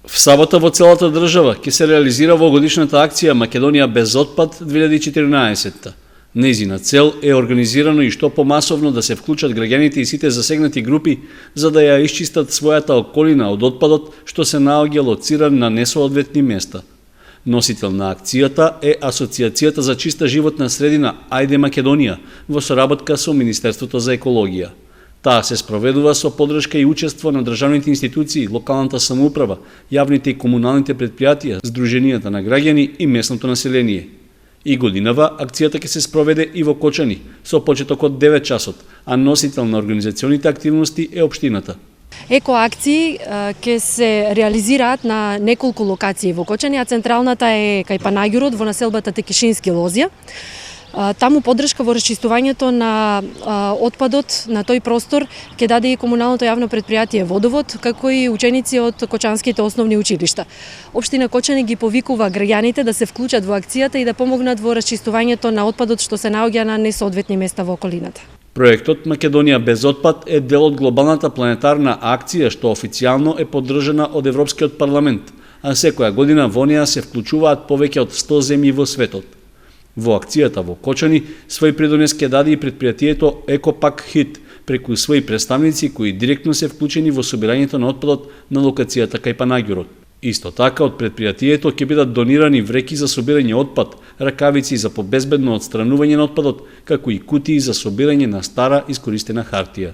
В сабота во целата држава ќе се реализира овогодишната акција Македонија без отпад 2014. Нејзина цел е организирано и што помасовно да се вклучат граѓаните и сите засегнати групи за да ја исчистат својата околина од отпадот што се наоѓа лоциран на несоодветни места. Носител на акцијата е Асоцијацијата за чиста животна средина Ајде Македонија во соработка со Министерството за екологија. Таа се спроведува со поддршка и учество на државните институции, локалната самоуправа, јавните и комуналните претпријатија, здруженијата на граѓани и местното население. И годинава акцијата ќе се спроведе и во Кочани со почеток од 9 часот, а носител на организационите активности е општината. Екоакции ќе се реализираат на неколку локации во Кочани, а централната е кај Панагјурот во населбата Текешински Лозја. Таму поддршка во расчистувањето на отпадот на тој простор ќе даде и комуналното јавно претпријатие Водовод, како и ученици од кочанските основни училишта. Општина Кочани ги повикува граѓаните да се вклучат во акцијата и да помогнат во расчистувањето на отпадот што се наоѓа на несоодветни места во околината. Проектот Македонија без отпад е дел од глобалната планетарна акција што официјално е поддржана од Европскиот парламент, а секоја година во неа се вклучуваат повеќе од 100 земји во светот. Во акцијата во Кочани свој придонес ќе даде и претпријатието Екопак Хит преку своји представници кои директно се вклучени во собирањето на отпадот на локацијата кај Панагјурот. Исто така од претпријатието ќе бидат донирани вреки за собирање отпад, ракавици за побезбедно отстранување на отпадот, како и кутии за собирање на стара искористена хартија.